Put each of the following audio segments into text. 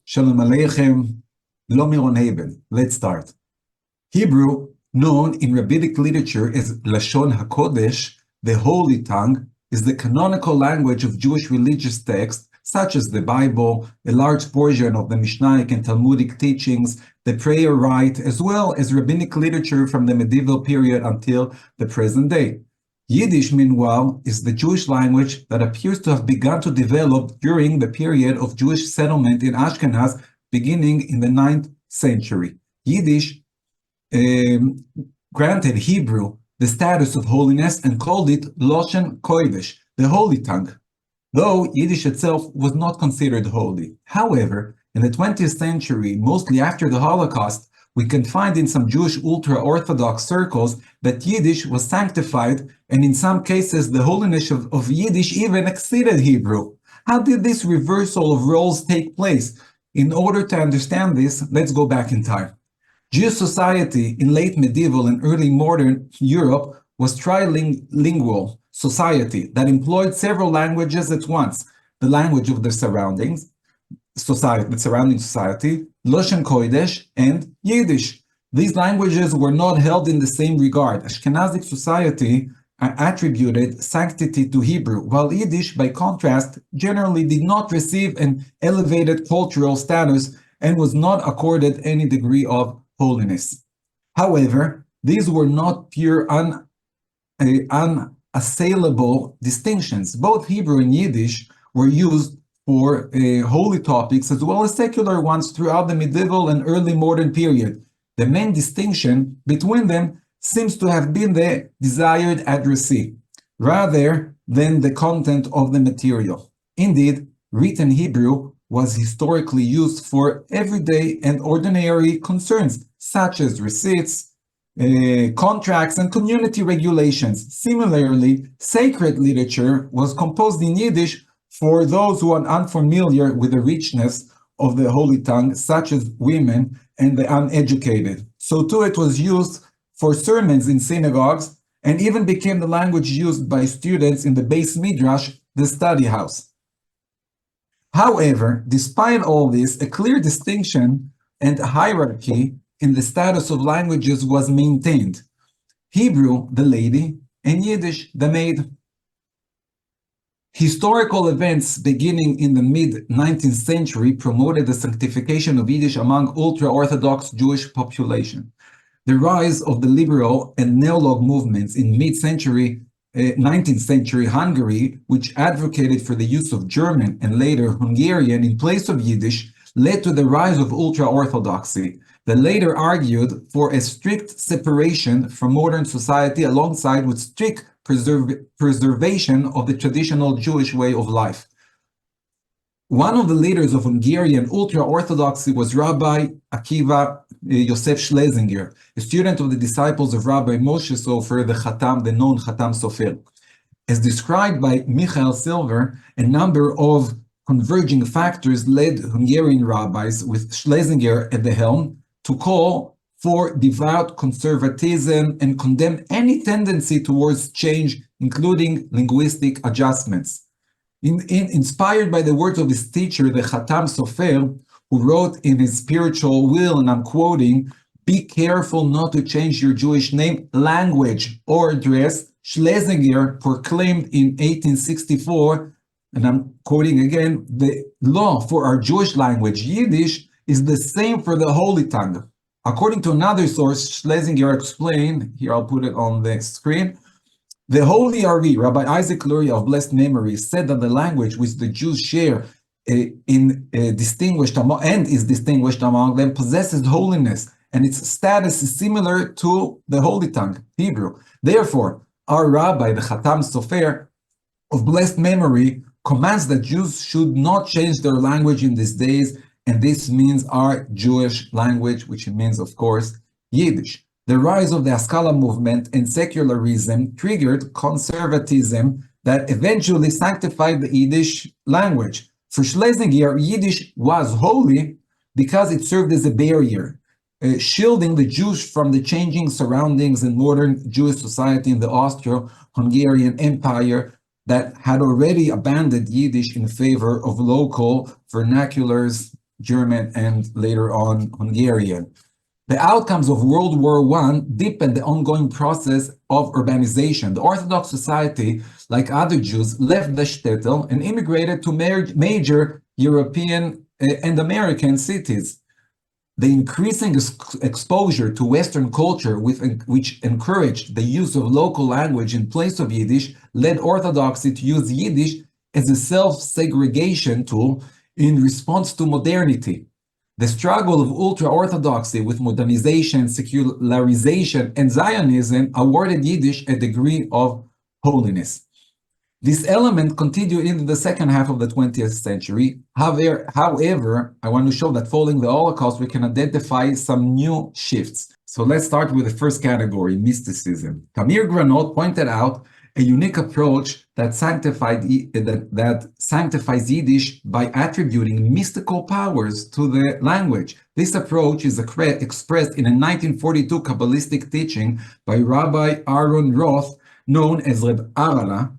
Shalom Aleichem, Lomiron Haben. Let's start. Hebrew, known in rabbinic literature as Lashon HaKodesh, the Holy Tongue, is the canonical language of Jewish religious texts, such as the Bible, a large portion of the Mishnaic and Talmudic teachings, the prayer rite, as well as rabbinic literature from the medieval period until the present day. Yiddish, meanwhile, is the Jewish language that appears to have begun to develop during the period of Jewish settlement in Ashkenaz, beginning in the 9th century. Yiddish granted Hebrew the status of holiness and called it Loshen Kodesh, the Holy Tongue, though Yiddish itself was not considered holy. However, in the 20th century, mostly after the Holocaust, we can find in some Jewish Ultra-Orthodox circles that Yiddish was sanctified, and in some cases the holiness of Yiddish even exceeded Hebrew. How did this reversal of roles take place? In order to understand this, let's go back in time. Jewish society in late medieval and early modern Europe was trilingual society that employed several languages at once: the language of the surrounding society, Loshen Kodesh, and Yiddish. These languages were not held in the same regard. Ashkenazic society attributed sanctity to Hebrew, while Yiddish, by contrast, generally did not receive an elevated cultural status and was not accorded any degree of holiness. However, these were not pure unassailable distinctions. Both Hebrew and Yiddish were used for holy topics as well as secular ones throughout the medieval and early modern period. The main distinction between them seems to have been the desired addressee, rather than the content of the material. Indeed, written Hebrew was historically used for everyday and ordinary concerns, such as receipts, contracts, and community regulations. Similarly, sacred literature was composed in Yiddish for those who are unfamiliar with the richness of the Holy Tongue, such as women and the uneducated. So too it was used for sermons in synagogues, and even became the language used by students in the Beis Midrash, the study house. However, despite all this, a clear distinction and hierarchy in the status of languages was maintained. Hebrew, the lady, and Yiddish, the maid. Historical events beginning in the mid-19th century promoted the sanctification of Yiddish among ultra-Orthodox Jewish population. The rise of the liberal and neolog movements in mid-century 19th century Hungary, which advocated for the use of German and later Hungarian in place of Yiddish, led to the rise of ultra-Orthodoxy. The latter argued for a strict separation from modern society alongside with strict preservation of the traditional Jewish way of life. One of the leaders of Hungarian ultra-Orthodoxy was Rabbi Akiva Yosef Schlesinger, a student of the disciples of Rabbi Moshe Sofer, the known Chatam Sofer. As described by Michael Silver, a number of converging factors led Hungarian rabbis, with Schlesinger at the helm, to call for devout conservatism and condemn any tendency towards change, including linguistic adjustments. Inspired by the words of his teacher, the Chatam Sofer, who wrote in his spiritual will, and I'm quoting, "Be careful not to change your Jewish name, language, or address," Schlesinger proclaimed in 1864, and I'm quoting again, "The law for our Jewish language, Yiddish, is the same for the Holy Tongue." According to another source, Schlesinger explained, here I'll put it on the screen, the Holy Ari, Rabbi Isaac Luria of blessed memory, said that the language which the Jews share is distinguished among them possesses holiness, and its status is similar to the Holy Tongue, Hebrew. Therefore, our Rabbi, the Chatam Sofer of blessed memory, commands that Jews should not change their language in these days, and this means our Jewish language, which means, of course, Yiddish. The rise of the Haskalah movement and secularism triggered conservatism that eventually sanctified the Yiddish language. For Schlesinger, Yiddish was holy because it served as a barrier, shielding the Jews from the changing surroundings in modern Jewish society in the Austro-Hungarian Empire that had already abandoned Yiddish in favor of local vernaculars German, and later on Hungarian. The outcomes of World War I deepened the ongoing process of urbanization. The Orthodox society, like other Jews, left the shtetl and immigrated to major European and American cities. The increasing exposure to Western culture, which encouraged the use of local language in place of Yiddish, led Orthodoxy to use Yiddish as a self-segregation tool in response to modernity. The struggle of ultra-Orthodoxy with modernization, secularization, and Zionism awarded Yiddish a degree of holiness. This element continued into the second half of the 20th century. However, I want to show that following the Holocaust, we can identify some new shifts. So let's start with the first category, mysticism. Tamir Granot pointed out a unique approach that sanctifies Yiddish by attributing mystical powers to the language. This approach is expressed in a 1942 Kabbalistic teaching by Rabbi Aaron Roth, known as Reb Arale,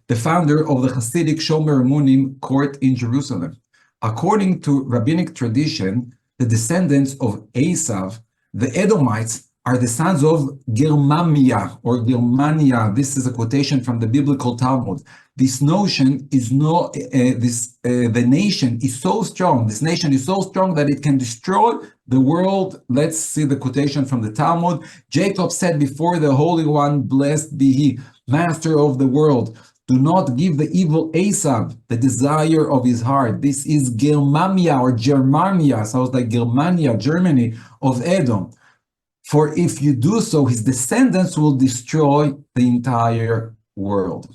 the founder of the Hasidic Shomer Emunim court in Jerusalem. According to rabbinic tradition, the descendants of Esav, the Edomites, are the sons of Germania or Germania. This is a quotation from the biblical Talmud. This notion is the nation is so strong. This nation is so strong that it can destroy the world. Let's see the quotation from the Talmud. Jacob said before the Holy One, blessed be he, master of the world. Do not give the evil Esav the desire of his heart. This is Germania or Germania. Sounds like Germania, Germany of Edom. For if you do so, his descendants will destroy the entire world.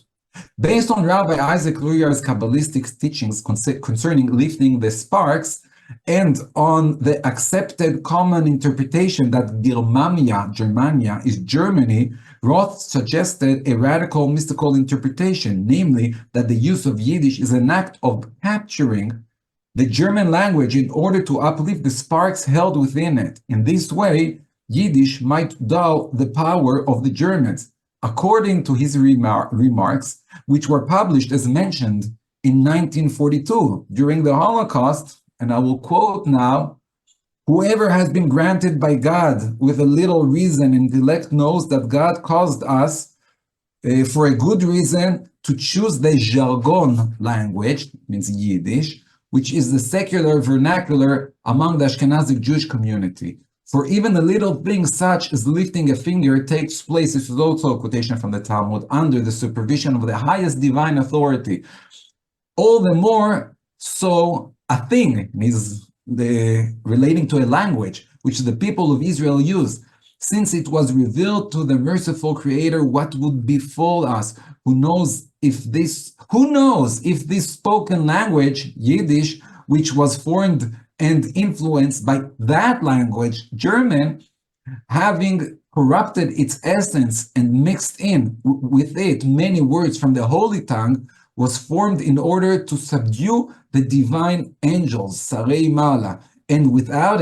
Based on Rabbi Isaac Luyar's Kabbalistic teachings concerning lifting the sparks, and on the accepted common interpretation that Germania is Germany, Roth suggested a radical mystical interpretation, namely that the use of Yiddish is an act of capturing the German language in order to uplift the sparks held within it. In this way, Yiddish might dull the power of the Germans. According to his remarks, which were published as mentioned in 1942 during the Holocaust, and I will quote now, "Whoever has been granted by God with a little reason and intellect knows that God caused us for a good reason to choose the jargon language," means Yiddish, which is the secular vernacular among the Ashkenazic Jewish community. For even a little thing such as lifting a finger takes place, this is also a quotation from the Talmud, under the supervision of the highest divine authority. All the more so a thing is relating to a language which the people of Israel used, since it was revealed to the merciful Creator what would befall us. Who knows if this spoken language, Yiddish, which was formed and influenced by that language, German, having corrupted its essence and mixed in with it many words from the Holy Tongue, was formed in order to subdue the divine angels, Sarei Mala, and without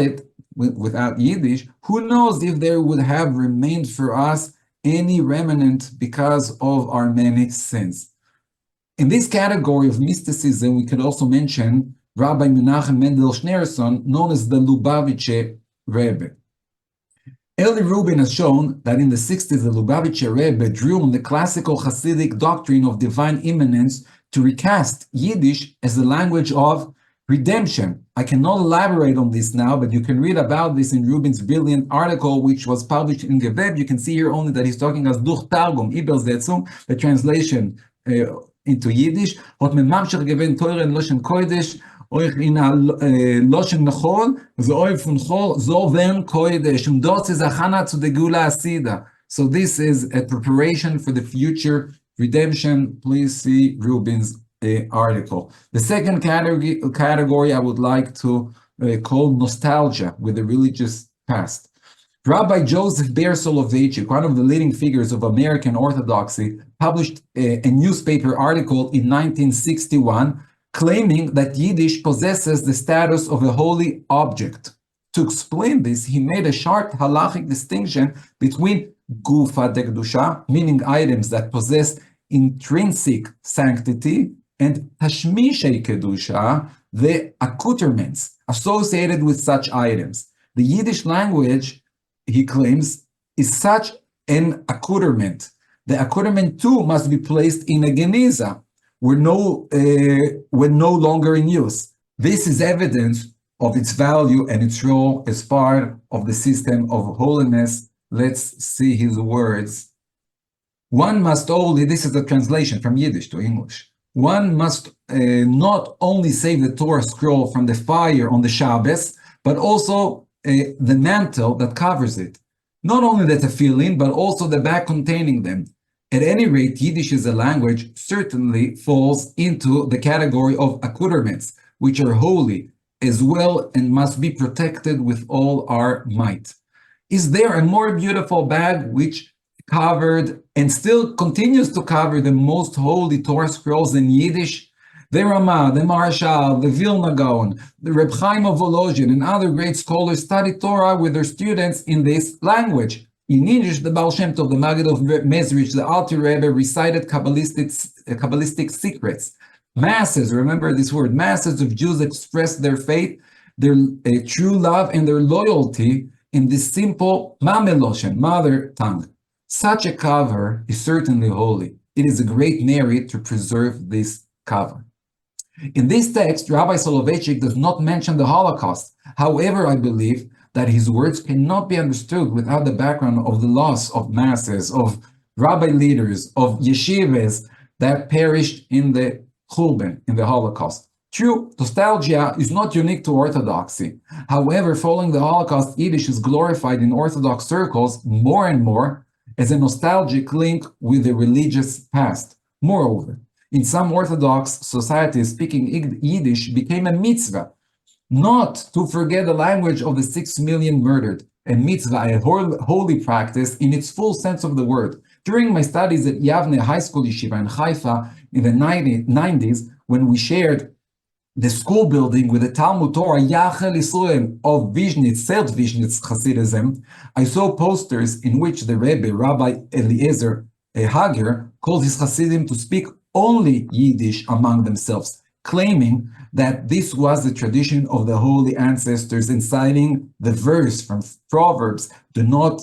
Yiddish, who knows if there would have remained for us any remnant because of our many sins. In this category of mysticism, we could also mention Rabbi Menachem Mendel Schneerson, known as the Lubavitcher Rebbe. Eli Rubin has shown that in the 60s, the Lubavitcher Rebbe drew on the classical Hasidic doctrine of divine immanence to recast Yiddish as a language of redemption. I cannot elaborate on this now, but you can read about this in Rubin's brilliant article, which was published in Geweb. You can see here only that he's talking as Durch Targum, Übersetzung, the translation into Yiddish. Hot memamshach gewen teuren Loshen Kodesh, euch in a Loshen Nechol, so euch von Chol, so ven Kodesh, und dort ist achana zu the Gula Asida. So this is a preparation for the future redemption. Please see Rubin's article. The second category I would like to call nostalgia with the religious past. Rabbi Joseph Ber Soloveitchik, one of the leading figures of American Orthodoxy, published a newspaper article in 1961 claiming that Yiddish possesses the status of a holy object. To explain this, he made a sharp halachic distinction between Gufa de Kedusha, meaning items that possess intrinsic sanctity, and Tashmishei Kedusha, the accoutrements associated with such items. The Yiddish language, he claims, is such an accoutrement. The accoutrement too must be placed in a geniza when no longer in use. This is evidence of its value and its role as part of the system of holiness. Let's see his words. One must only, this is a translation from Yiddish to English. One must not only save the Torah scroll from the fire on the Shabbos, but also the mantle that covers it. Not only the tefillin, but also the bag containing them. At any rate, Yiddish as a language certainly falls into the category of accoutrements, which are holy as well and must be protected with all our might. Is there a more beautiful bag which covered and still continues to cover the most holy Torah scrolls in Yiddish? The Ramah, the Marshal, the Vilna Gaon, the Reb Chaim of Volozhin, and other great scholars studied Torah with their students in this language. In Yiddish, the Baal Shem Tov, the Maggid of Mezrich, the Alter Rebbe recited Kabbalistic secrets. Masses, remember this word, masses of Jews expressed their faith, their true love, and their loyalty in this simple Mameloshen, mother tongue. Such a cover is certainly holy. It is a great merit to preserve this cover. In this text, Rabbi Soloveitchik does not mention the Holocaust. However, I believe that his words cannot be understood without the background of the loss of masses, of rabbi leaders, of yeshivas that perished in the Churban, in the Holocaust. True, nostalgia is not unique to Orthodoxy. However, following the Holocaust, Yiddish is glorified in Orthodox circles more and more as a nostalgic link with the religious past. Moreover, in some Orthodox societies, speaking Yiddish became a mitzvah, not to forget the language of the 6 million murdered, a mitzvah, a holy practice in its full sense of the word. During my studies at Yavne High School Yeshiva in Haifa in the 90s, when we shared the school building with the Talmud Torah Yachel Yisrael of Vishnitz, Selt Vishnitz Hasidism, I saw posters in which the Rebbe, Rabbi Eliezer Hager, called his Hasidim to speak only Yiddish among themselves, claiming that this was the tradition of the holy ancestors, and citing the verse from Proverbs, do not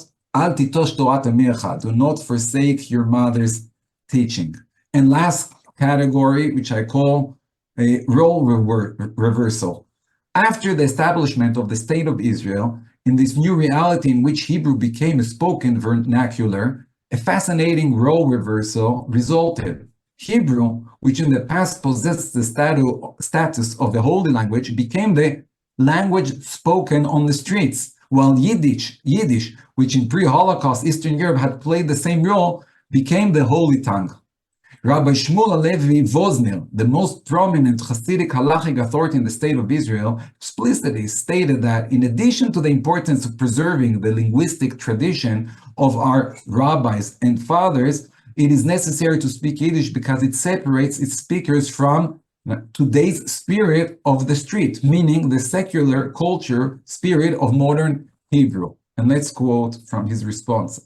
forsake your mother's teaching. And last category, which I call a role reversal. After the establishment of the State of Israel, in this new reality in which Hebrew became a spoken vernacular, a fascinating role reversal resulted. Hebrew, which in the past possessed the status of the holy language, became the language spoken on the streets, while Yiddish, which in pre-Holocaust Eastern Europe had played the same role, became the holy tongue. Rabbi Shmuel Alevi Vosnil, the most prominent Hasidic halachic authority in the State of Israel, explicitly stated that in addition to the importance of preserving the linguistic tradition of our rabbis and fathers, it is necessary to speak Yiddish because it separates its speakers from today's spirit of the street, meaning the secular culture spirit of modern Hebrew. And let's quote from his response.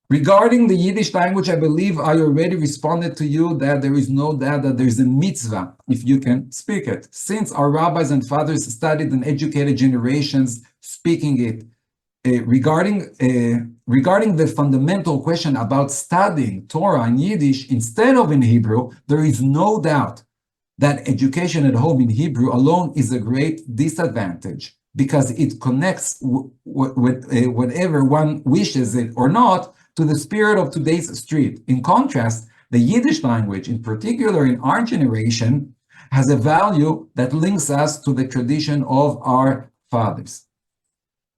Regarding the Yiddish language, I believe I already responded to you that there is no doubt that there is a mitzvah if you can speak it. Since our rabbis and fathers studied and educated generations speaking it, regarding the fundamental question about studying Torah in Yiddish instead of in Hebrew, there is no doubt that education at home in Hebrew alone is a great disadvantage because it connects whatever one wishes it or not to the spirit of today's street. In contrast, the Yiddish language, in particular in our generation, has a value that links us to the tradition of our fathers.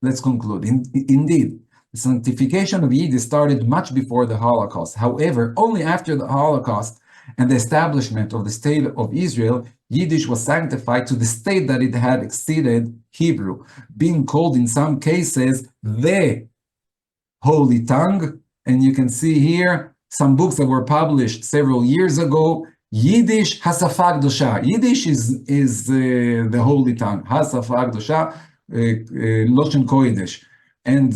Let's conclude. Indeed, the sanctification of Yiddish started much before the Holocaust. However, only after the Holocaust and the establishment of the State of Israel, Yiddish was sanctified to the state that it had exceeded Hebrew, being called in some cases the Holy Tongue. And you can see here some books that were published several years ago. Yiddish Hasafa Kdosha. Yiddish is the Holy Tongue. Hasafa Kdosha. Loshen Kodesh. And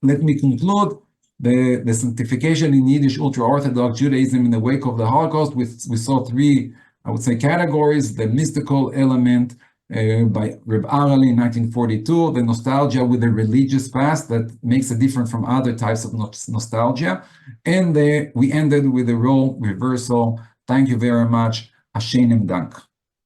let me conclude the sanctification in Yiddish Ultra-Orthodox Judaism in the wake of the Holocaust. We saw three I would say, categories: the mystical element by Reb Arali in 1942, the nostalgia with the religious past that makes it different from other types of nostalgia, and we ended with the role reversal. Thank you very much. Ashenim Dank.